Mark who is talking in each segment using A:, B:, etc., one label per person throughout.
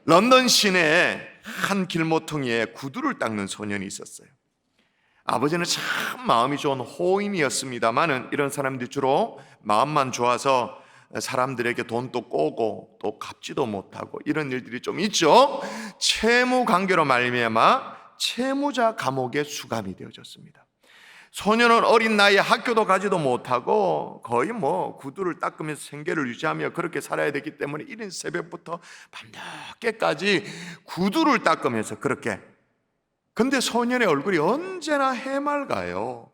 A: 런던 시내에 한 길모퉁이에 구두를 닦는 소년이 있었어요. 아버지는 참 마음이 좋은 호인이었습니다만은 이런 사람들이 주로 마음만 좋아서 사람들에게 돈도 꼬고 또 갚지도 못하고 이런 일들이 좀 있죠. 채무 관계로 말미암아 채무자 감옥에 수감이 되어졌습니다. 소년은 어린 나이에 학교도 가지도 못하고 거의 구두를 닦으면서 생계를 유지하며 그렇게 살아야 되기 때문에 이른 새벽부터 밤늦게까지 구두를 닦으면서 그렇게. 근데 소년의 얼굴이 언제나 해맑아요.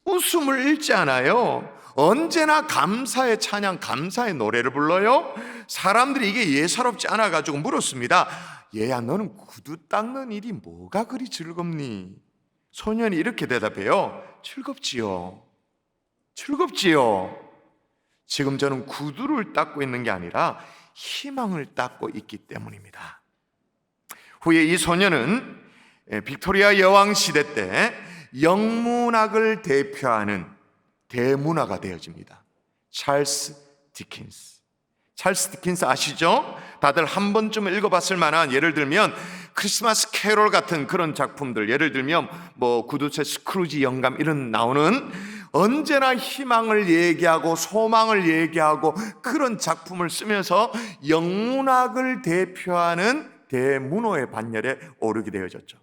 A: 웃음을 잃지 않아요. 언제나 감사의 찬양, 감사의 노래를 불러요. 사람들이 이게 예사롭지 않아가지고 물었습니다. 얘야, 너는 구두 닦는 일이 뭐가 그리 즐겁니? 소년이 이렇게 대답해요. 즐겁지요. 즐겁지요. 지금 저는 구두를 닦고 있는 게 아니라 희망을 닦고 있기 때문입니다. 후에 이 소년은 빅토리아 여왕 시대 때 영문학을 대표하는 대문화가 되어집니다. 찰스 디킨스. 찰스 디킨스 아시죠? 다들 한 번쯤 읽어봤을 만한, 예를 들면 크리스마스 캐롤 같은 그런 작품들, 예를 들면 구두쇠 스크루지 영감 이런 나오는 언제나 희망을 얘기하고 소망을 얘기하고 그런 작품을 쓰면서 영문학을 대표하는 대문호의 반열에 오르게 되어졌죠.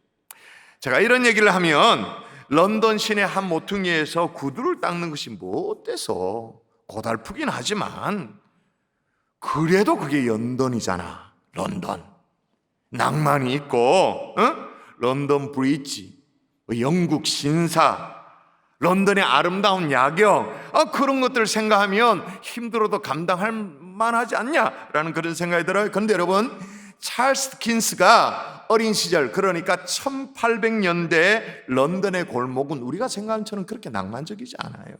A: 제가 이런 얘기를 하면 런던 시내 한 모퉁이에서 구두를 닦는 것이 뭐 어때서, 고달프긴 하지만 그래도 그게 런던이잖아. 런던 낭만이 있고, 런던 브리지, 영국 신사, 런던의 아름다운 야경, 그런 것들을 생각하면 힘들어도 감당할 만하지 않냐라는 그런 생각이 들어요. 그런데 여러분, 찰스 디킨스가 어린 시절, 그러니까 1800년대 런던의 골목은 우리가 생각하는 것처럼 그렇게 낭만적이지 않아요.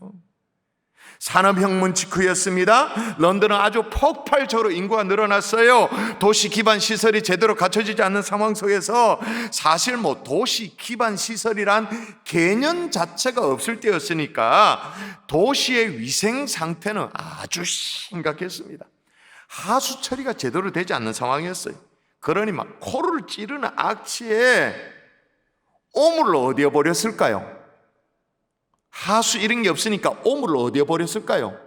A: 산업혁명 직후였습니다. 런던은 아주 폭발적으로 인구가 늘어났어요. 도시 기반 시설이 제대로 갖춰지지 않는 상황 속에서 사실 도시 기반 시설이란 개념 자체가 없을 때였으니까 도시의 위생 상태는 아주 심각했습니다. 하수 처리가 제대로 되지 않는 상황이었어요. 그러니 코를 찌르는 악취에 오물을 어디에 버렸을까요? 하수 이런 게 없으니까 오물을 어디에 버렸을까요?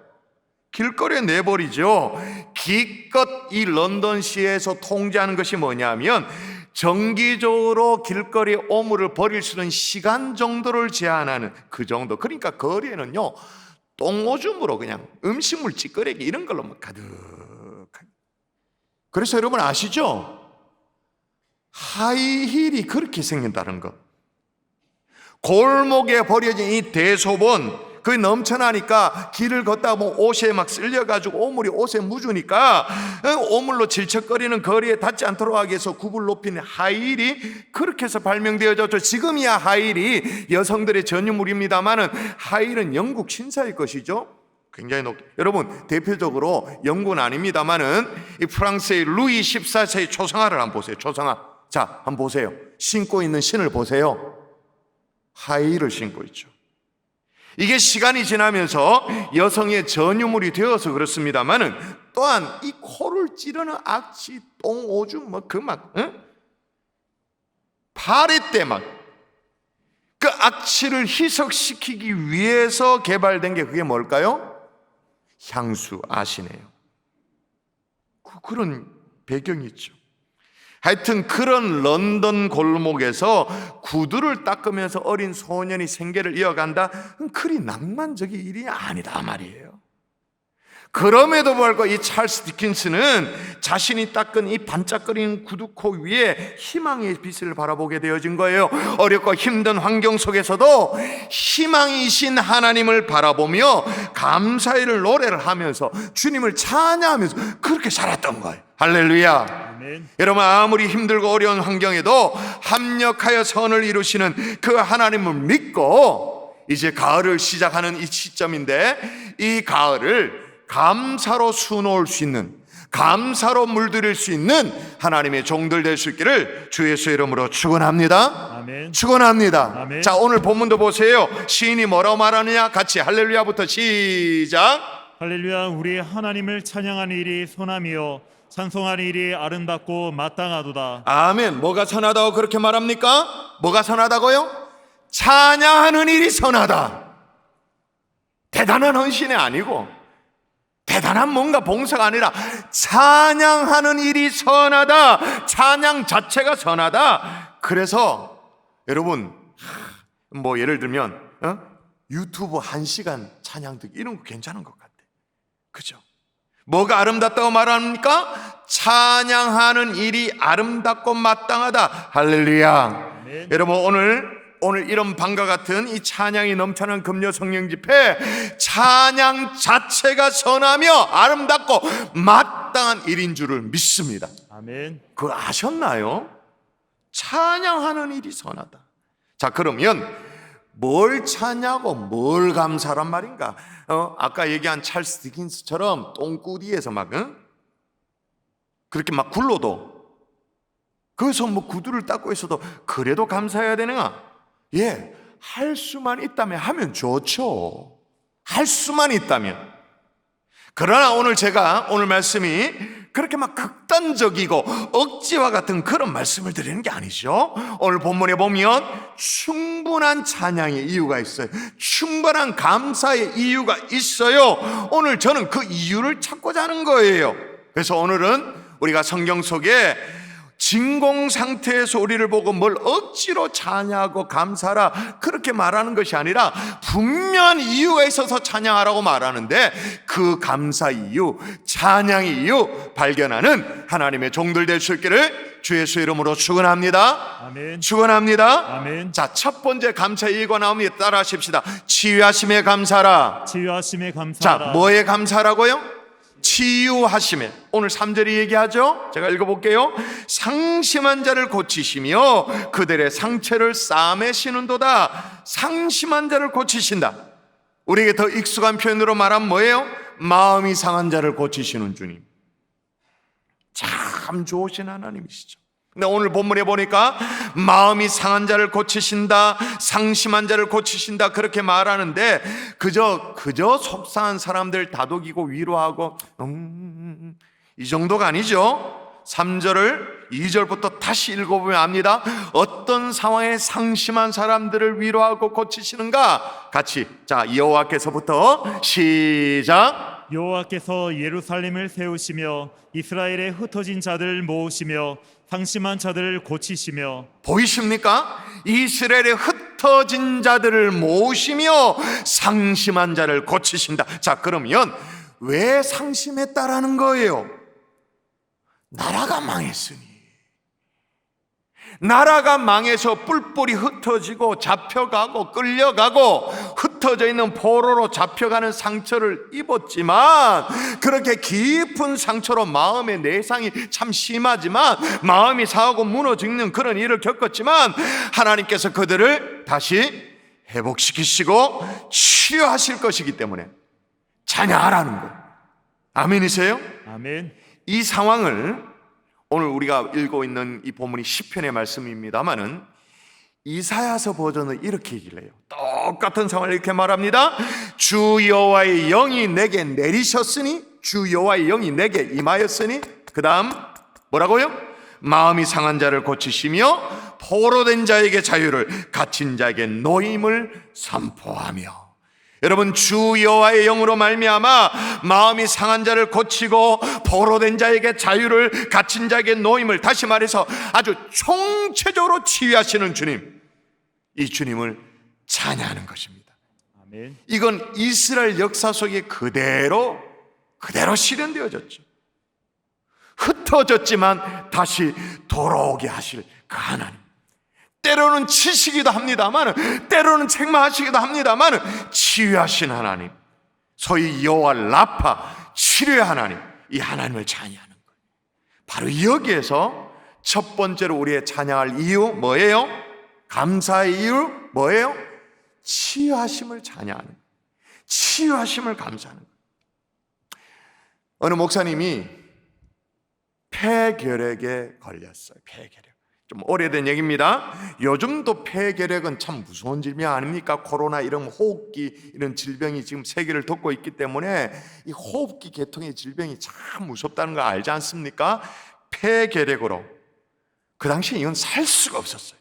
A: 길거리에 내버리죠. 기껏 이 런던시에서 통제하는 것이 뭐냐면 정기적으로 길거리에 오물을 버릴 수 있는 시간 정도를 제한하는 그 정도. 그러니까 거리에는요, 똥오줌으로 그냥 음식물 찌꺼기 이런 걸로 가득하게. 그래서 여러분 아시죠? 하이힐이 그렇게 생긴다는 것. 골목에 버려진 이 대소본, 그게 넘쳐나니까 길을 걷다가 옷에 막 쓸려가지고 오물이 옷에 묻으니까 오물로 질척거리는 거리에 닿지 않도록 하기 위해서 굽을 높인 하이힐이 그렇게 해서 발명되어졌죠. 지금이야 하이힐이 여성들의 전유물입니다만은 하이힐은 영국 신사의 것이죠. 굉장히 높게. 여러분, 대표적으로 영국은 아닙니다만은 이 프랑스의 루이 14세의 초상화를 한번 보세요. 초상화. 자, 한번 보세요. 신고 있는 신을 보세요. 하이힐을 신고 있죠. 이게 시간이 지나면서 여성의 전유물이 되어서 그렇습니다만은 또한 이 코를 찌르는 악취, 똥, 오줌, 파리 때 그 악취를 희석시키기 위해서 개발된 게 그게 뭘까요? 향수 아시네요. 그런 배경이 있죠. 하여튼 그런 런던 골목에서 구두를 닦으면서 어린 소년이 생계를 이어간다? 그리 낭만적인 일이 아니다 말이에요. 그럼에도 불구하고 이 찰스 디킨스는 자신이 닦은 이 반짝거리는 구두코 위에 희망의 빛을 바라보게 되어진 거예요. 어렵고 힘든 환경 속에서도 희망이신 하나님을 바라보며 감사의 노래를 하면서 주님을 찬양하면서 그렇게 살았던 거예요. 할렐루야. 아멘. 여러분, 아무리 힘들고 어려운 환경에도 합력하여 선을 이루시는 그 하나님을 믿고 이제 가을을 시작하는 이 시점인데, 이 가을을 감사로 수놓을 수 있는, 감사로 물들일 수 있는 하나님의 종들 될 수 있기를 주 예수의 이름으로 축원합니다. 아멘. 축원합니다. 아멘. 자, 오늘 본문도 보세요. 시인이 뭐라고 말하느냐? 같이 할렐루야부터 시작.
B: 할렐루야. 우리 하나님을 찬양하는 일이 소나미요 찬송하는 일이 아름답고 마땅하도다.
A: 아멘. 뭐가 선하다고 그렇게 말합니까? 뭐가 선하다고요? 찬양하는 일이 선하다. 대단한 헌신이 아니고 대단한 뭔가 봉사가 아니라 찬양하는 일이 선하다. 찬양 자체가 선하다. 그래서 여러분 뭐 예를 들면 유튜브 1시간 찬양 듣기 이런 거 괜찮은 것 같아. 그죠? 뭐가 아름답다고 말합니까? 찬양하는 일이 아름답고 마땅하다. 할렐루야.
B: 아멘.
A: 여러분 오늘 이런 밤과 같은 이 찬양이 넘쳐난 금요 성령 집회, 찬양 자체가 선하며 아름답고 마땅한 일인 줄을 믿습니다.
B: 아멘.
A: 그거 아셨나요? 찬양하는 일이 선하다. 자, 그러면 뭘 찬양하고 뭘 감사란 말인가? 아까 얘기한 찰스 디킨스처럼 똥구리에서 막 그렇게 막 굴러도 그래서 뭐 구두를 닦고 있어도 그래도 감사해야 되는가? 예, 할 수만 있다면 하면 좋죠. 할 수만 있다면. 그러나 오늘 말씀이 그렇게 막 극단적이고 억지와 같은 그런 말씀을 드리는 게 아니죠. 오늘 본문에 보면 충분한 찬양의 이유가 있어요. 충분한 감사의 이유가 있어요. 오늘 저는 그 이유를 찾고자 하는 거예요. 그래서 오늘은 우리가 성경 속에 진공 상태에서 우리를 보고 뭘 억지로 찬양하고 감사하라 그렇게 말하는 것이 아니라 분명한 이유가 있어서 찬양하라고 말하는데 그 감사 이유, 찬양의 이유 발견하는 하나님의 종들 될 수 있기를 주 예수 이름으로 축원합니다.
B: 아멘.
A: 축원합니다.
B: 아멘.
A: 자, 첫 번째 감사 이유가 나옵니다. 따라 하십시다. 치유하심에 감사하라.
B: 치유하심에 감사하라.
A: 자, 뭐에 감사라고요? 치유하심에. 오늘 3절이 얘기하죠. 제가 읽어볼게요. 상심한 자를 고치시며 그들의 상처를 싸매시는도다. 상심한 자를 고치신다. 우리에게 더 익숙한 표현으로 말하면 뭐예요? 마음이 상한 자를 고치시는 주님. 참 좋으신 하나님이시죠. 근데 오늘 본문에 보니까 마음이 상한 자를 고치신다, 상심한 자를 고치신다 그렇게 말하는데 그저 속상한 사람들 다독이고 위로하고 이 정도가 아니죠. 3절을 2절부터 다시 읽어보면 압니다. 어떤 상황에 상심한 사람들을 위로하고 고치시는가? 같이 자, 여호와께서부터 시작.
B: 여호와께서 예루살렘을 세우시며 이스라엘의 흩어진 자들 모으시며 상심한 자들을 고치시며.
A: 보이십니까? 이스라엘의 흩어진 자들을 모으시며 상심한 자를 고치신다. 자, 그러면 왜 상심했다라는 거예요? 나라가 망했으니. 나라가 망해서 뿔뿔이 흩어지고 잡혀가고 끌려가고 흩어져 있는 포로로 잡혀가는 상처를 입었지만 그렇게 깊은 상처로 마음의 내상이 참 심하지만 마음이 상하고 무너지는 그런 일을 겪었지만 하나님께서 그들을 다시 회복시키시고 치유하실 것이기 때문에 찬양하라는 거예요. 아멘이세요?
B: 아멘.
A: 이 상황을 오늘 우리가 읽고 있는 이 본문이 시편의 말씀입니다만은 이사야서 버전은 이렇게 얘기를 해요. 똑같은 상황을 이렇게 말합니다. 주 여호와의 영이 내게 내리셨으니, 주 여호와의 영이 내게 임하였으니, 그 다음 뭐라고요? 마음이 상한 자를 고치시며 포로된 자에게 자유를, 갇힌 자에게 노임을 선포하며. 여러분, 주 여호와의 영으로 말미암아 마음이 상한 자를 고치고 포로된 자에게 자유를, 갇힌 자에게 노임을, 다시 말해서 아주 총체적으로 치유하시는 주님, 이 주님을 찬양하는 것입니다.
B: 아멘.
A: 이건 이스라엘 역사 속에 그대로 실현되어졌죠. 흩어졌지만 다시 돌아오게 하실 그 하나님. 때로는 치시기도 합니다만, 때로는 책망하시기도 합니다만 치유하신 하나님, 소위 여호와 라파, 치료의 하나님, 이 하나님을 찬양하는 거예요. 바로 여기에서 첫 번째로 우리의 찬양할 이유 뭐예요? 감사의 이유 뭐예요? 치유하심을 찬양하는 거예요. 치유하심을 감사하는 거예요. 어느 목사님이 폐결핵에 걸렸어요. 폐결핵. 좀 오래된 얘기입니다. 요즘도 폐결핵은 참 무서운 질병 아닙니까? 코로나 이런 호흡기 이런 질병이 지금 세계를 덮고 있기 때문에 이 호흡기 계통의 질병이 참 무섭다는 거 알지 않습니까? 폐결핵으로 그 당시에 이건 살 수가 없었어요.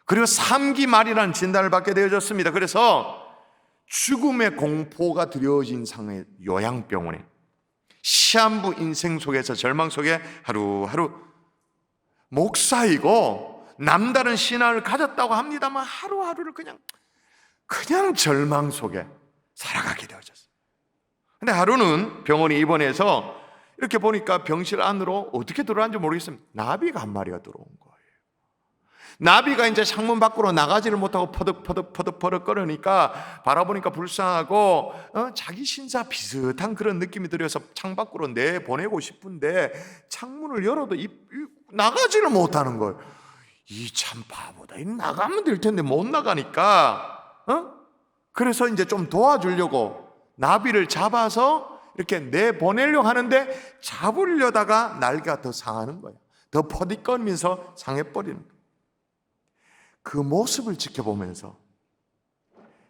A: 그리고 3기 말이라는 진단을 받게 되어졌습니다. 그래서 죽음의 공포가 드려진 상황의 요양병원에 시한부 인생 속에서 절망 속에 하루하루 목사이고 남다른 신앙을 가졌다고 합니다만 하루하루를 그냥 절망 속에 살아가게 되어졌어요. 근데 하루는 병원에 입원해서 이렇게 보니까 병실 안으로 어떻게 들어왔는지 모르겠습니다. 나비가 한 마리가 들어온 거예요. 나비가 이제 창문 밖으로 나가지를 못하고 퍼득 거리니까 바라보니까 불쌍하고 자기 신사 비슷한 그런 느낌이 들어서 창 밖으로 내보내고 싶은데 창문을 열어도 나가지를 못하는 거예요. 이 참 바보다. 나가면 될 텐데 못 나가니까 그래서 이제 좀 도와주려고 나비를 잡아서 이렇게 내보내려고 하는데 잡으려다가 날개가 더 상하는 거예요. 더 퍼득거리면서 상해버리는 거예요. 그 모습을 지켜보면서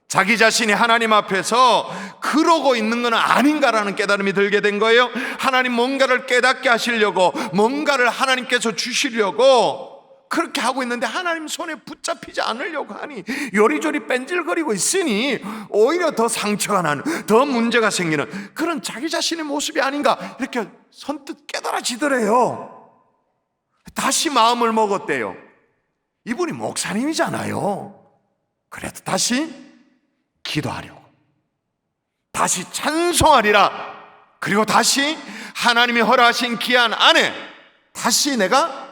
A: 자기 자신이 하나님 앞에서 그러고 있는 건 아닌가라는 깨달음이 들게 된 거예요. 하나님 뭔가를 깨닫게 하시려고 뭔가를 하나님께서 주시려고 그렇게 하고 있는데 하나님 손에 붙잡히지 않으려고 하니 요리조리 뺀질거리고 있으니 오히려 더 상처가 나는, 더 문제가 생기는 그런 자기 자신의 모습이 아닌가 이렇게 선뜻 깨달아지더래요. 다시 마음을 먹었대요. 이분이 목사님이잖아요. 그래도 다시 기도하려고, 다시 찬송하리라, 그리고 다시 하나님이 허락하신 기한 안에 다시 내가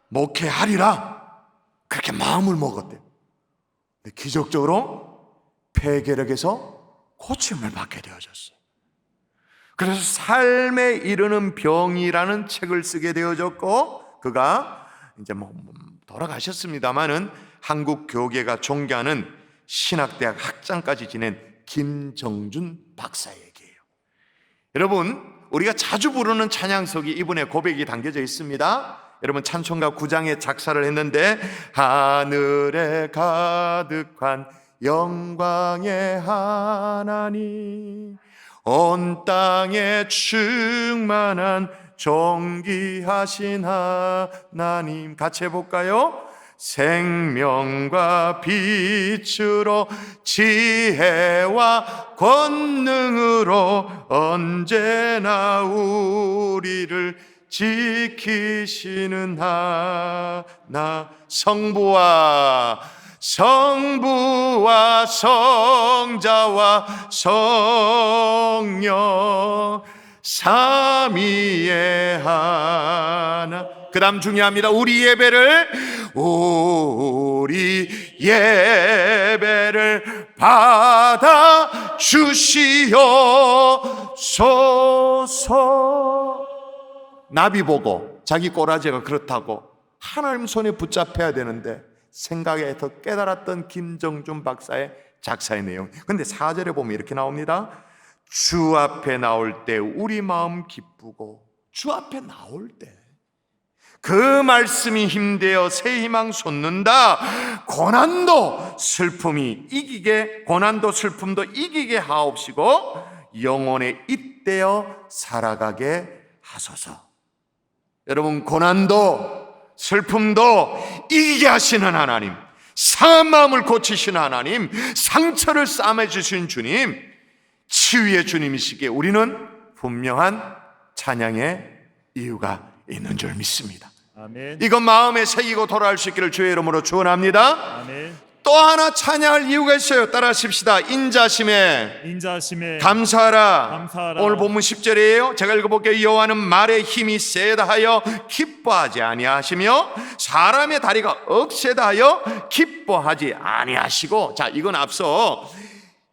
A: 목회하리라, 그렇게 마음을 먹었대요. 근데 기적적으로 폐결핵에서 고침을 받게 되어졌어요. 그래서 삶에 이르는 병이라는 책을 쓰게 되어졌고, 그가 이제 돌아가셨습니다마는 한국 교계가 존경하는 신학대학 학장까지 지낸 김정준 박사 얘기예요. 여러분, 우리가 자주 부르는 찬양석이 이분의 고백이 담겨져 있습니다. 여러분, 찬송가 9장에 작사를 했는데 하늘에 가득한 영광의 하나님, 온 땅에 충만한 존귀하신 하나님, 같이 해볼까요? 생명과 빛으로 지혜와 권능으로 언제나 우리를 지키시는 하나, 성부와 성자와 성령 삼위의 하나. 그 다음 중요합니다. 우리 예배를 받아 주시옵소서. 나비 보고 자기 꼬라지가 그렇다고 하나님 손에 붙잡혀야 되는데 생각에 더 깨달았던 김정준 박사의 작사의 내용. 근데 4절에 보면 이렇게 나옵니다. 주 앞에 나올 때 우리 마음 기쁘고, 주 앞에 나올 때 그 말씀이 힘되어 새 희망 솟는다. 고난도 슬픔도 이기게 하옵시고 영혼에 잇대어 살아가게 하소서. 여러분, 고난도 슬픔도 이기게 하시는 하나님, 상한 마음을 고치시는 하나님, 상처를 싸매주신 주님, 치유의 주님이시기에 우리는 분명한 찬양의 이유가 있는 줄 믿습니다.
B: 아멘.
A: 이건 마음에 새기고 돌아올 수 있기를 주의 이름으로 축원합니다.
B: 아멘.
A: 또 하나 찬양할 이유가 있어요. 따라하십시다. 인자심에 감사하라. 오늘 본문 10절이에요. 제가 읽어볼게요. 여호와는 말의 힘이 세다 하여 기뻐하지 아니하시며 사람의 다리가 억세다 하여 기뻐하지 아니하시고. 자, 이건 앞서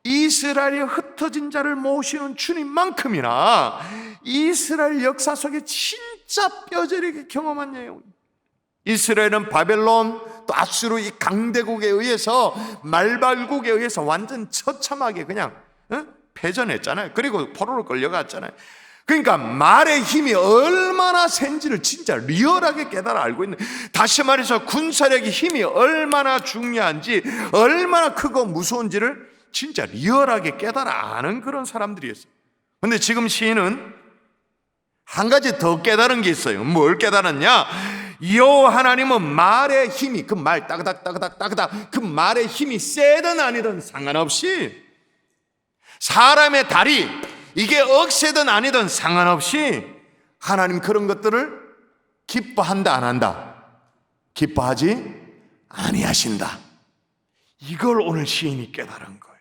A: 이스라엘의 흩어진 자를 모시는 주님만큼이나 이스라엘 역사 속에 진짜 뼈저리게 경험한 내용. 이스라엘은 바벨론 또 아수르 이 강대국에 의해서, 말발국에 의해서 완전 처참하게 그냥 패전했잖아요. 그리고 포로로 끌려갔잖아요. 그러니까 말의 힘이 얼마나 센지를 진짜 리얼하게 깨달아 알고 있는, 다시 말해서 군사력의 힘이 얼마나 중요한지, 얼마나 크고 무서운지를 진짜 리얼하게 깨달아 아는 그런 사람들이었어요. 근데 지금 시인은 한 가지 더 깨달은 게 있어요. 뭘 깨달았냐? 여호와 하나님은 말의 힘이, 그 말 따그닥 그 말의 힘이 세든 아니든 상관없이, 사람의 다리 이게 억세든 아니든 상관없이 하나님 그런 것들을 기뻐한다 안 한다? 기뻐하지 아니하신다. 이걸 오늘 시인이 깨달은 거예요.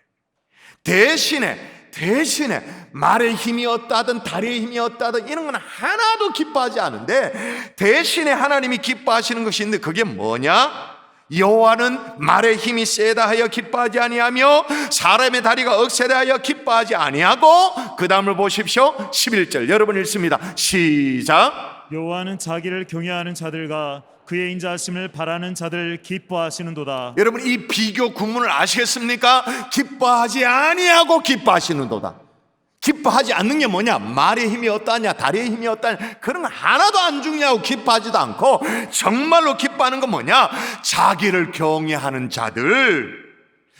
A: 대신에 말의 힘이 어떠하든 다리의 힘이 어떠하든 이런 건 하나도 기뻐하지 않은데, 대신에 하나님이 기뻐하시는 것이 있는데 그게 뭐냐? 여호와는 말의 힘이 세다 하여 기뻐하지 아니하며 사람의 다리가 억세다 하여 기뻐하지 아니하고, 그 다음을 보십시오. 11절 여러분 읽습니다. 시작.
B: 여호와는 자기를 경외하는 자들과 그의 인자하심을 바라는 자들 기뻐하시는도다.
A: 여러분 이 비교 구문을 아시겠습니까? 기뻐하지 아니하고 기뻐하시는도다. 기뻐하지 않는 게 뭐냐? 말의 힘이 어떠하냐, 다리의 힘이 어떠하냐, 그런 거 하나도 안 중요하고 기뻐하지도 않고, 정말로 기뻐하는 건 뭐냐? 자기를 경외하는 자들,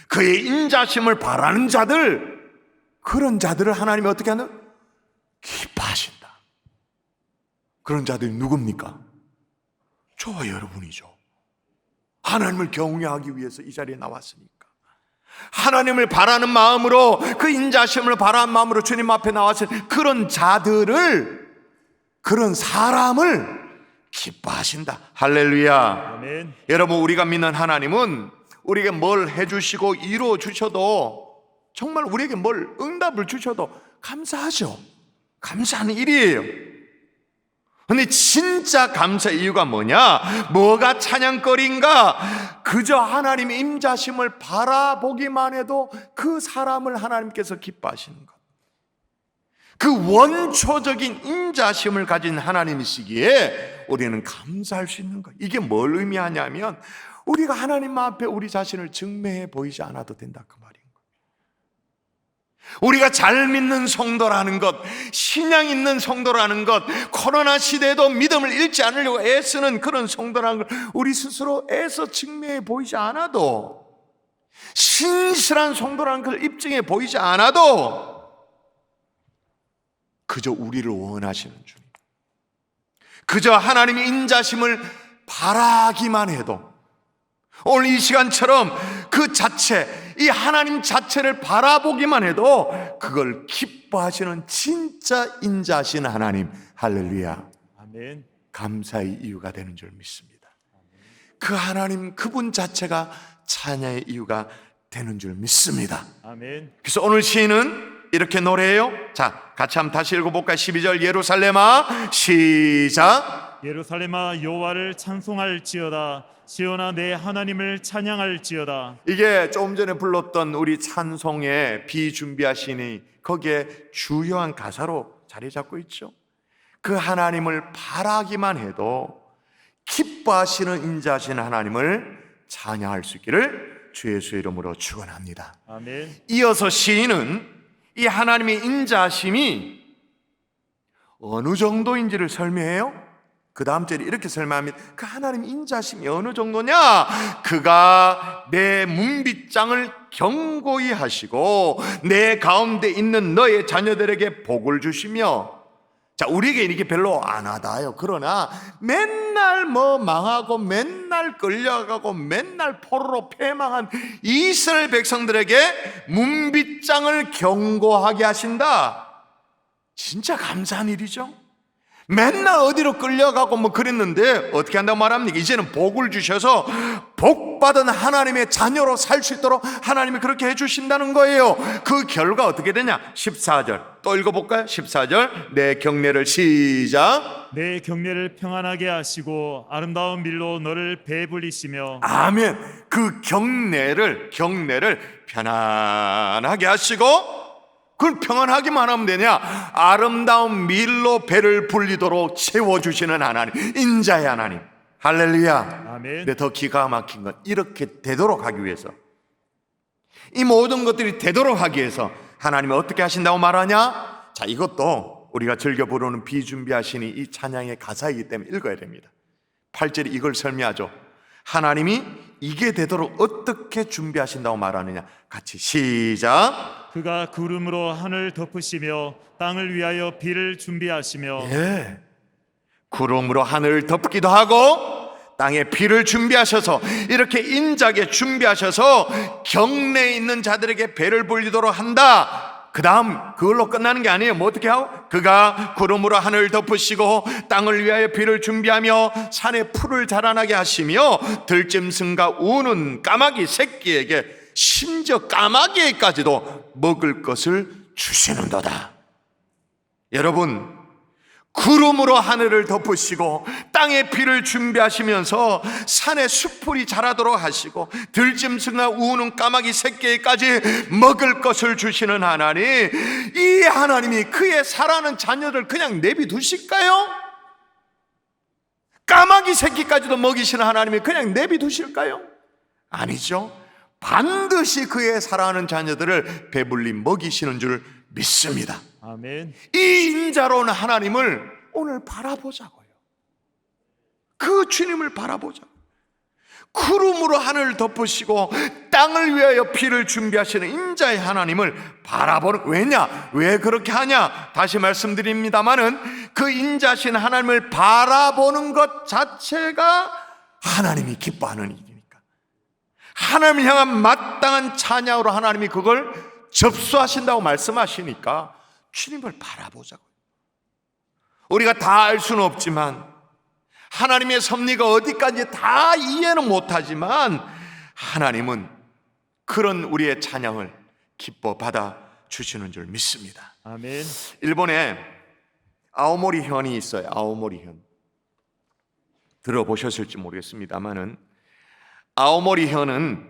A: 그의 인자심을 바라는 자들, 그런 자들을 하나님이 어떻게 하는? 기뻐하신다. 그런 자들이 누굽니까? 저와 여러분이죠. 하나님을 경외하기 위해서 이 자리에 나왔으니까, 하나님을 바라는 마음으로, 그 인자심을 바라는 마음으로 주님 앞에 나왔을 그런 자들을, 그런 사람을 기뻐하신다. 할렐루야.
B: 아멘.
A: 여러분 우리가 믿는 하나님은 우리에게 뭘 해주시고 이루어 주셔도, 정말 우리에게 뭘 응답을 주셔도 감사하죠. 감사하는 일이에요. 근데 진짜 감사의 이유가 뭐냐? 뭐가 찬양거리인가? 그저 하나님의 임자심을 바라보기만 해도 그 사람을 하나님께서 기뻐하시는 것, 그 원초적인 임자심을 가진 하나님이시기에 우리는 감사할 수 있는 것. 이게 뭘 의미하냐면, 우리가 하나님 앞에 우리 자신을 증명해 보이지 않아도 된다, 그 말이에요. 우리가 잘 믿는 성도라는 것, 신앙 있는 성도라는 것, 코로나 시대에도 믿음을 잃지 않으려고 애쓰는 그런 성도라는 걸 우리 스스로 애써 증명해 보이지 않아도, 신실한 성도라는 걸 입증해 보이지 않아도, 그저 우리를 원하시는 주님, 그저 하나님의 인자심을 바라기만 해도, 오늘 이 시간처럼 그 자체, 이 하나님 자체를 바라보기만 해도 그걸 기뻐하시는 진짜 인자하신 하나님, 할렐루야,
B: 아멘.
A: 감사의 이유가 되는 줄 믿습니다. 그 하나님, 그분 자체가 찬양의 이유가 되는 줄 믿습니다.
B: 아멘.
A: 그래서 오늘 시인은 이렇게 노래해요. 자, 같이 한번 다시 읽어볼까요? 12절 예루살렘아 시작.
B: 예루살렘아 여호와를 찬송할지어다. 시온아 내 하나님을 찬양할지어다.
A: 이게 조금 전에 불렀던 우리 찬송의 비준비하시니 거기에 주요한 가사로 자리 잡고 있죠. 그 하나님을 바라기만 해도 기뻐하시는 인자하신 하나님을 찬양할 수 있기를 주 예수의 이름으로 축원합니다.
B: 아멘.
A: 이어서 시인은 이 하나님의 인자하심이 어느 정도인지를 설명해요. 그 다음 절에 이렇게 설명합니다. 그 하나님 인자심이 어느 정도냐? 그가 내 문빗장을 견고히 하시고 내 가운데 있는 너의 자녀들에게 복을 주시며. 자, 우리에게 이게 별로 안 와닿아요. 그러나 맨날 뭐 망하고 맨날 끌려가고 맨날 포로로 패망한 이스라엘 백성들에게 문빗장을 견고하게 하신다. 진짜 감사한 일이죠. 맨날 어디로 끌려가고 뭐 그랬는데 어떻게 한다고 말합니까? 이제는 복을 주셔서 복받은 하나님의 자녀로 살 수 있도록 하나님이 그렇게 해주신다는 거예요. 그 결과 어떻게 되냐? 14절 또 읽어볼까요? 14절 내 경례를 시작.
B: 내 경례를 평안하게 하시고 아름다운 밀로 너를 배불리시며.
A: 아멘. 그 경례를 편안하게 하시고, 그걸 평안하기만 하면 되냐? 아름다운 밀로 배를 불리도록 채워주시는 하나님, 인자의 하나님, 할렐루야.
B: 아멘.
A: 근데 더 기가 막힌 건 이렇게 되도록 하기 위해서, 이 모든 것들이 되도록 하기 위해서 하나님이 어떻게 하신다고 말하냐? 자, 이것도 우리가 즐겨 부르는 비준비하시니 이 찬양의 가사이기 때문에 읽어야 됩니다. 8절이 이걸 설명하죠. 하나님이 이게 되도록 어떻게 준비하신다고 말하느냐. 같이 시작.
B: 그가 구름으로 하늘 덮으시며 땅을 위하여 비를 준비하시며
A: 예. 구름으로 하늘을 덮기도 하고 땅에 비를 준비하셔서 이렇게 인자하게 준비하셔서 경내에 있는 자들에게 배를 불리도록 한다. 그 다음 그걸로 끝나는 게 아니에요. 뭐 어떻게 하고? 그가 구름으로 하늘을 덮으시고 땅을 위하여 비를 준비하며 산에 풀을 자라나게 하시며 들짐승과 우는 까마귀 새끼에게 심지어 까마귀에까지도 먹을 것을 주시는도다. 여러분, 구름으로 하늘을 덮으시고 땅에 비를 준비하시면서 산에 숲풀이 자라도록 하시고 들짐승과 우는 까마귀 새끼에까지 먹을 것을 주시는 하나님, 이 하나님이 그의 사랑하는 자녀들 그냥 내비두실까요? 까마귀 새끼까지도 먹이시는 하나님이 그냥 내비두실까요? 아니죠. 반드시 그의 사랑하는 자녀들을 배불리 먹이시는 줄 믿습니다.
B: 아멘.
A: 이 인자로운 하나님을 오늘 바라보자고요. 그 주님을 바라보자고. 구름으로 하늘을 덮으시고 땅을 위하여 비를 준비하시는 인자의 하나님을 바라보는, 왜냐? 왜 그렇게 하냐? 다시 말씀드립니다마는 그 인자신 하나님을 바라보는 것 자체가 하나님이 기뻐하는 일이니까, 하나님을 향한 마땅한 찬양으로 하나님이 그걸 접수하신다고 말씀하시니까 주님을 바라보자고요. 우리가 다 알 수는 없지만, 하나님의 섭리가 어디까지 다 이해는 못하지만 하나님은 그런 우리의 찬양을 기뻐 받아 주시는 줄 믿습니다.
B: 아멘.
A: 일본에 아오모리 현이 있어요. 아오모리 현. 들어보셨을지 모르겠습니다만은 아오모리 현은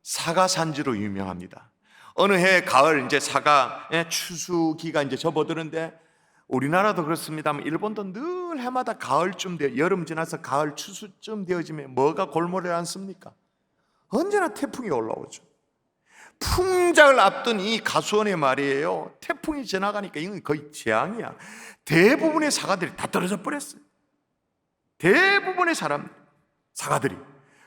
A: 사과 산지로 유명합니다. 어느 해 가을 이제 사과의 추수기가 이제 접어드는데, 우리나라도 그렇습니다만 일본도 늘 해마다 가을쯤 되어, 여름 지나서 가을 추수쯤 되어지면 뭐가 골몰이 않습니까? 언제나 태풍이 올라오죠. 풍작을 앞둔 이 가수원에 말이에요, 태풍이 지나가니까 이건 거의 재앙이야. 대부분의 사과들이 다 떨어져 버렸어요. 대부분의 사과들이.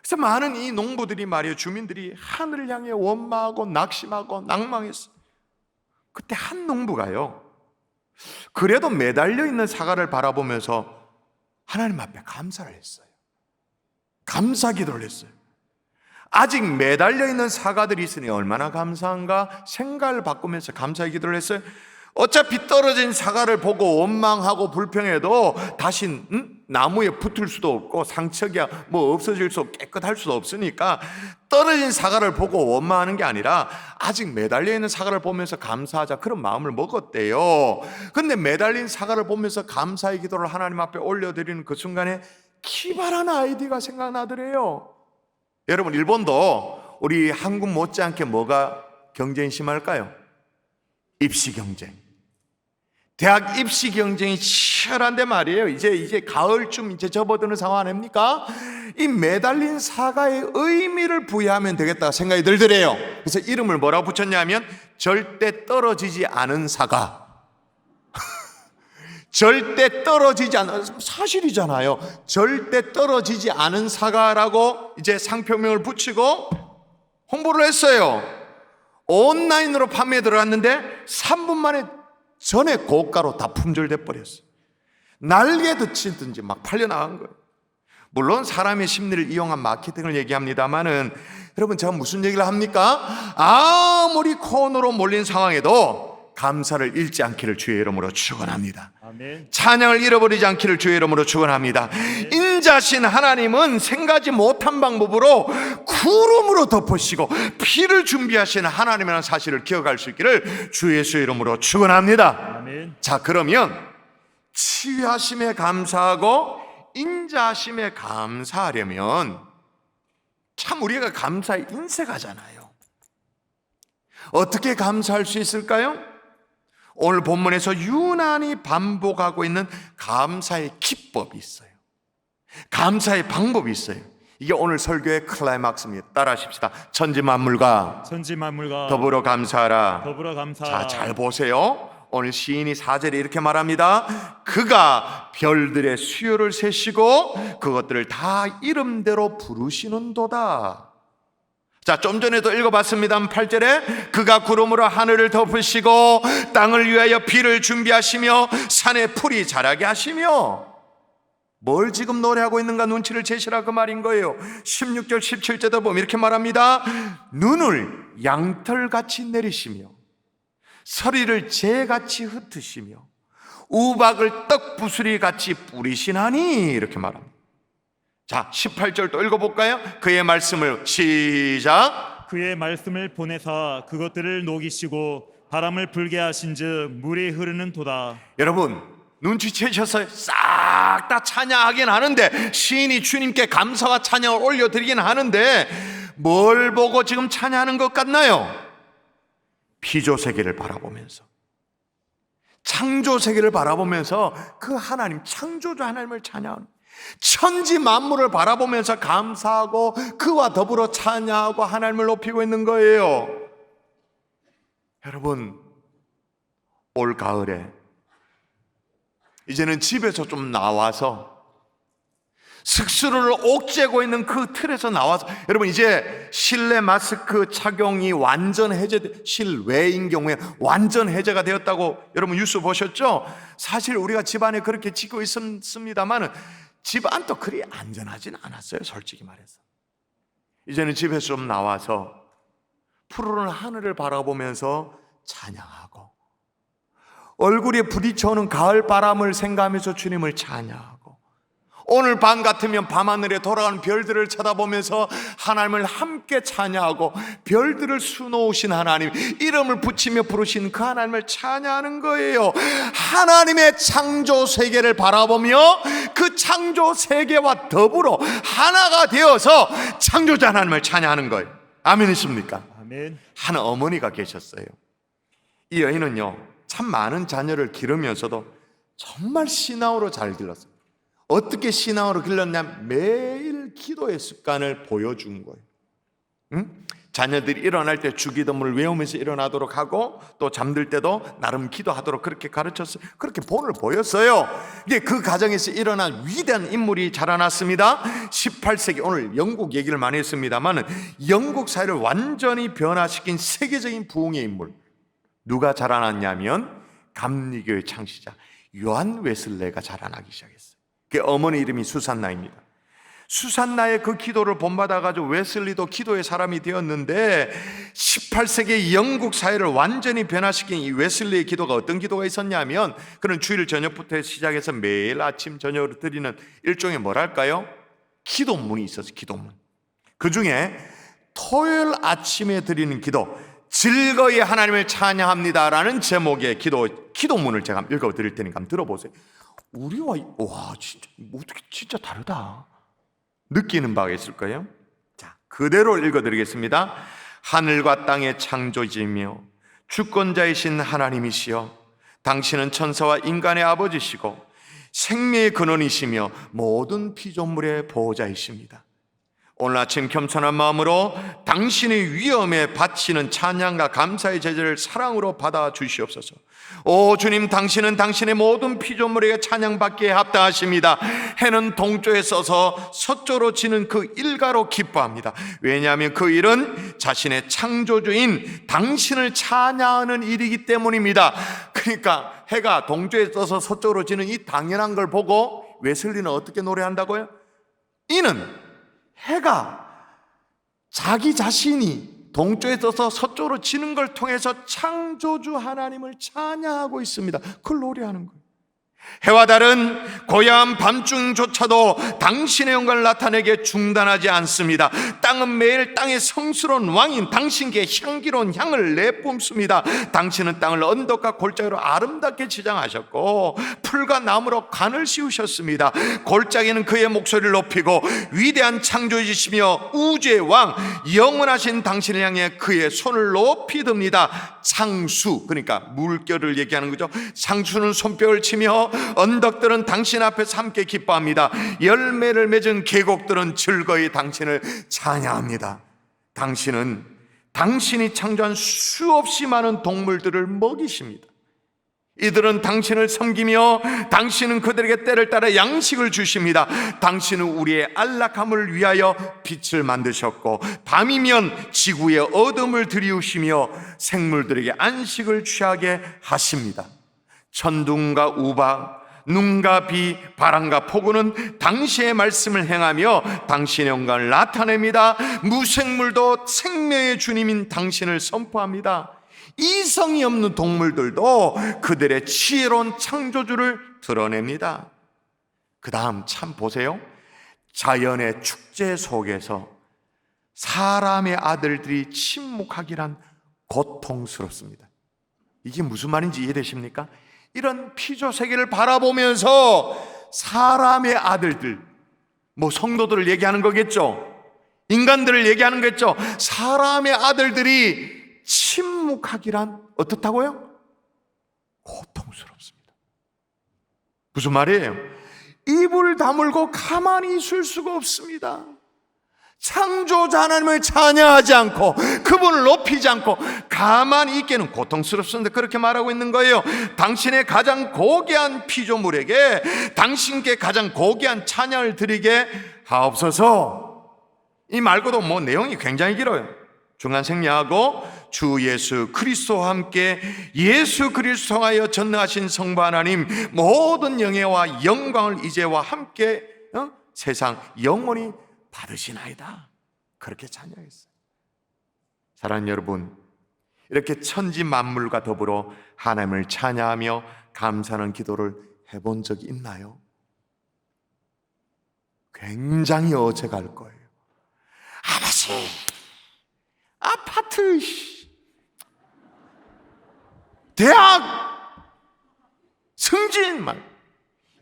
A: 그래서 많은 이 농부들이 말이에요, 주민들이 하늘을 향해 원망하고 낙심하고 낭망했어요. 그때 한 농부가요, 그래도 매달려 있는 사과를 바라보면서 하나님 앞에 감사를 했어요. 감사 기도를 했어요. 아직 매달려 있는 사과들이 있으니 얼마나 감사한가 생각을 바꾸면서 감사 기도를 했어요. 어차피 떨어진 사과를 보고 원망하고 불평해도 다시 나무에 붙을 수도 없고 상처가 뭐 없어질 수 없고 깨끗할 수도 없으니까 떨어진 사과를 보고 원망하는 게 아니라 아직 매달려 있는 사과를 보면서 감사하자, 그런 마음을 먹었대요. 근데 매달린 사과를 보면서 감사의 기도를 하나님 앞에 올려드리는 그 순간에 기발한 아이디어가 생각나더래요. 여러분, 일본도 우리 한국 못지않게 뭐가 경쟁이 심할까요? 입시 경쟁. 대학 입시 경쟁이 치열한데 말이에요. 이제 가을쯤 이제 접어드는 상황 아닙니까? 이 매달린 사과의 의미를 부여하면 되겠다 생각이 들더래요. 그래서 이름을 뭐라고 붙였냐면 절대 떨어지지 않은 사과. 절대 떨어지지 않은, 사실이잖아요. 절대 떨어지지 않은 사과라고 이제 상표명을 붙이고 홍보를 했어요. 온라인으로 판매에 들어갔는데 3분 만에 전에 고가로 다 품절돼 버렸어요. 날개도 치든지 막 팔려나간 거예요. 물론 사람의 심리를 이용한 마케팅을 얘기합니다만은, 여러분 제가 무슨 얘기를 합니까? 아무리 코너로 몰린 상황에도 감사를 잃지 않기를 주의 이름으로 축원합니다.
B: 아멘.
A: 찬양을 잃어버리지 않기를 주의 이름으로 축원합니다. 인자신 하나님은 생각지 못한 방법으로 구름으로 덮으시고 피를 준비하시는 하나님이라는 사실을 기억할 수 있기를 주 예수의 이름으로 축원합니다.
B: 아멘.
A: 자, 그러면 치유하심에 감사하고 인자하심에 감사하려면 참 우리가 감사에 인색하잖아요. 어떻게 감사할 수 있을까요? 오늘 본문에서 유난히 반복하고 있는 감사의 기법이 있어요. 감사의 방법이 있어요. 이게 오늘 설교의 클라이막스입니다. 따라하십시다. 천지만물과
B: 천지만물과
A: 더불어 감사하라.
B: 더불어 감사하라.
A: 자, 잘 보세요. 오늘 시인이 4절에 이렇게 말합니다. 그가 별들의 수요를 세시고 그것들을 다 이름대로 부르시는도다. 자, 좀 전에도 읽어봤습니다. 8절에 그가 구름으로 하늘을 덮으시고 땅을 위하여 비를 준비하시며 산에 풀이 자라게 하시며, 뭘 지금 노래하고 있는가 눈치를 채시라 그 말인 거예요. 16절 17절도 보면 이렇게 말합니다. 눈을 양털같이 내리시며 서리를 재같이 흩으시며 우박을 떡부스리같이 뿌리시나니, 이렇게 말합니다. 자, 18절 또 읽어볼까요? 그의 말씀을 시작.
B: 그의 말씀을 보내사 그것들을 녹이시고 바람을 불게 하신즉 물이 흐르는 도다.
A: 여러분, 눈치채셨어요? 싹 다 찬양하긴 하는데, 시인이 주님께 감사와 찬양을 올려드리긴 하는데 뭘 보고 지금 찬양하는 것 같나요? 피조세계를 바라보면서, 창조세계를 바라보면서 그 하나님, 창조주 하나님을 찬양하는, 천지 만물을 바라보면서 감사하고 그와 더불어 찬양하고 하나님을 높이고 있는 거예요. 여러분, 올 가을에 이제는 집에서 좀 나와서 스스로를 옥죄고 있는 그 틀에서 나와서, 여러분 이제 실내 마스크 착용이 완전 실외인 경우에 완전 해제가 되었다고 여러분 뉴스 보셨죠? 사실 우리가 집안에 그렇게 지고 있습니다만은 집안도 그리 안전하진 않았어요, 솔직히 말해서. 이제는 집에서 좀 나와서 푸르른 하늘을 바라보면서 찬양하고, 얼굴에 부딪혀오는 가을 바람을 생각하면서 주님을 찬양하고, 오늘 밤 같으면 밤하늘에 돌아가는 별들을 쳐다보면서 하나님을 함께 찬양하고, 별들을 수놓으신 하나님, 이름을 붙이며 부르신 그 하나님을 찬양하는 거예요. 하나님의 창조 세계를 바라보며 그 창조 세계와 더불어 하나가 되어서 창조자 하나님을 찬양하는 거예요. 아멘이십니까?
B: 아멘.
A: 한 어머니가 계셨어요. 이 여인은요, 참 많은 자녀를 기르면서도 정말 신앙으로 잘 길렀어요. 어떻게 신앙으로 길렀냐면 매일 기도의 습관을 보여준 거예요. 응? 자녀들이 일어날 때 주기도문을 외우면서 일어나도록 하고, 또 잠들 때도 나름 기도하도록 그렇게 가르쳤어요. 그렇게 본을 보였어요. 근데 그 가정에서 일어난 위대한 인물이 자라났습니다. 18세기, 오늘 영국 얘기를 많이 했습니다만 영국 사회를 완전히 변화시킨 세계적인 부흥의 인물, 누가 자라났냐면 감리교의 창시자 요한 웨슬레가 자라나기 시작했어요. 그 어머니 이름이 수산나입니다. 수산나의 그 기도를 본받아가지고 웨슬리도 기도의 사람이 되었는데, 18세기 영국 사회를 완전히 변화시킨 이 웨슬리의 기도가 어떤 기도가 있었냐면, 그는 주일 저녁부터 시작해서 매일 아침 저녁으로 드리는 일종의 뭐랄까요? 기도문이 있었어요. 기도문. 그 중에 토요일 아침에 드리는 기도, 즐거이 하나님을 찬양합니다라는 제목의 기도문을 제가 읽어드릴 테니까 한번 들어보세요. 우리와 진짜 어떻게 진짜 다르다 느끼는 바가 있을 거예요. 자, 그대로 읽어드리겠습니다. 하늘과 땅의 창조주이며 주권자이신 하나님이시여, 당신은 천사와 인간의 아버지시고 생명의 근원이시며 모든 피조물의 보호자이십니다. 오늘 아침 겸손한 마음으로 당신의 위엄에 바치는 찬양과 감사의 제재를 사랑으로 받아 주시옵소서. 오 주님, 당신은 당신의 모든 피조물에게 찬양받기에 합당하십니다. 해는 동쪽에 써서 서쪽으로 지는 그 일가로 기뻐합니다. 왜냐하면 그 일은 자신의 창조주인 당신을 찬양하는 일이기 때문입니다. 그러니까 해가 동쪽에 떠서 서쪽으로 지는 이 당연한 걸 보고 웨슬리는 어떻게 노래한다고요? 이는 해가 자기 자신이 동쪽에 떠서 서쪽으로 지는 걸 통해서 창조주 하나님을 찬양하고 있습니다. 그걸 노래하는 거예요. 해와 달은 고야한 밤중조차도 당신의 영광을 나타내게 중단하지 않습니다. 땅은 매일 땅의 성스러운 왕인 당신께 향기로운 향을 내뿜습니다. 당신은 땅을 언덕과 골짜기로 아름답게 지장하셨고 풀과 나무로 관을 씌우셨습니다. 골짜기는 그의 목소리를 높이고 위대한 창조주시며 우주의 왕 영원하신 당신을 향해 그의 손을 높이 듭니다. 창수, 그러니까 물결을 얘기하는 거죠. 창수는 손뼉을 치며 언덕들은 당신 앞에서 함께 기뻐합니다. 열매를 맺은 계곡들은 즐거이 당신을 찬양합니다. 당신은 당신이 창조한 수없이 많은 동물들을 먹이십니다. 이들은 당신을 섬기며 당신은 그들에게 때를 따라 양식을 주십니다. 당신은 우리의 안락함을 위하여 빛을 만드셨고 밤이면 지구에 어둠을 들이우시며 생물들에게 안식을 취하게 하십니다. 천둥과 우박, 눈과 비, 바람과 폭우는 당신의 말씀을 행하며 당신의 영광을 나타냅니다. 무생물도 생명의 주님인 당신을 선포합니다. 이성이 없는 동물들도 그들의 지혜로운 창조주를 드러냅니다. 그 다음 참 보세요. 자연의 축제 속에서 사람의 아들들이 침묵하기란 고통스럽습니다. 이게 무슨 말인지 이해되십니까? 이런 피조 세계를 바라보면서 사람의 아들들, 뭐 성도들을 얘기하는 거겠죠. 인간들을 얘기하는 거겠죠. 사람의 아들들이 침묵하기란 어떻다고요? 고통스럽습니다. 무슨 말이에요? 입을 다물고 가만히 있을 수가 없습니다. 창조자 하나님을 찬양하지 않고 그분을 높이지 않고 가만히 있기는 고통스럽습니다. 그렇게 말하고 있는 거예요. 당신의 가장 고귀한 피조물에게 당신께 가장 고귀한 찬양을 드리게 하옵소서. 이 말고도 뭐 내용이 굉장히 길어요. 중간생략하고 주 예수 그리스도와 함께 예수 그리스도 통하여 전능하신 성부 하나님 모든 영예와 영광을 이제와 함께 세상 영원히 받으시나이다. 그렇게 찬양했어요. 사랑하는 여러분, 이렇게 천지 만물과 더불어 하나님을 찬양하며 감사하는 기도를 해본 적이 있나요? 굉장히 어색할 거예요. 아버지, 아파트, 대학, 승진, 막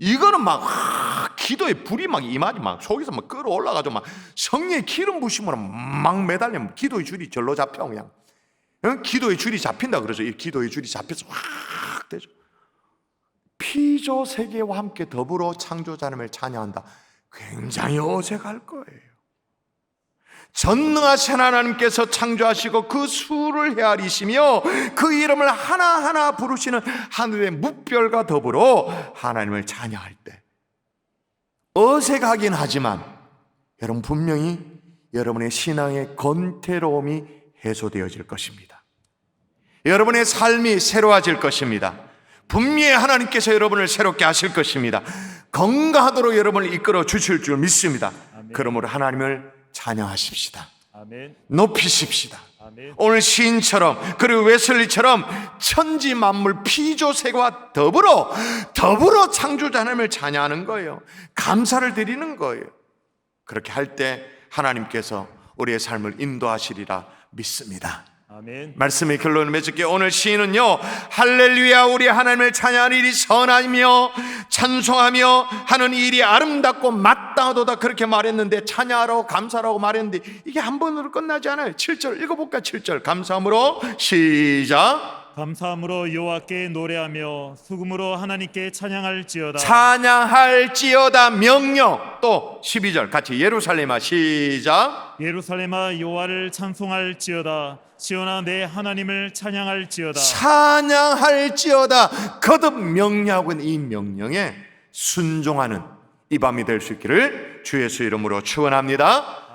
A: 이거는 막 기도의 불이 막 이마지 막 속에서 막 끌어올라가지고 막 성령의 기름 부심으로 막 매달리면 기도의 줄이 절로 잡혀. 그냥 기도의 줄이 잡힌다 그러죠. 이 기도의 줄이 잡혀서 확 되죠. 피조 세계와 함께 더불어 창조자 하나님을 찬양한다. 굉장히 어색할 거예요. 전능하신 하나님께서 창조하시고 그 수를 헤아리시며 그 이름을 하나하나 부르시는 하늘의 묵별과 더불어 하나님을 찬양할 때 어색하긴 하지만 여러분 분명히 여러분의 신앙의 건태로움이 해소되어질 것입니다. 여러분의 삶이 새로워질 것입니다. 분명히 하나님께서 여러분을 새롭게 하실 것입니다. 건강하도록 여러분을 이끌어 주실 줄 믿습니다.
B: 아멘.
A: 그러므로 하나님을 찬양하십시다.
B: 아멘.
A: 높이십시다.
B: 아멘.
A: 오늘 시인처럼 그리고 웨슬리처럼 천지 만물 피조세계와 더불어 창조자 하나님을 찬양하는 거예요. 감사를 드리는 거예요. 그렇게 할 때 하나님께서 우리의 삶을 인도하시리라 믿습니다.
B: 아멘.
A: 말씀의 결론을 맺을게. 오늘 시인은요, 할렐루야 우리 하나님을 찬양하는 일이 선하며 찬송하며 하는 일이 아름답고 마땅하도다 그렇게 말했는데, 찬양하라고 감사라고 말했는데 이게 한 번으로 끝나지 않아요. 7절 읽어볼까? 7절 감사함으로 시작.
B: 감사함으로 여호와께 노래하며 수금으로 하나님께 찬양할지어다.
A: 찬양할지어다 명령. 또 12절 같이 예루살렘아 시작.
B: 예루살렘아 여호와를 찬송할지어다. 시온아 내 하나님을 찬양할지어다.
A: 찬양할지어다. 거듭 명령하고 있는 이 명령에 순종하는 이 밤이 될 수 있기를 주 예수 이름으로 축원합니다.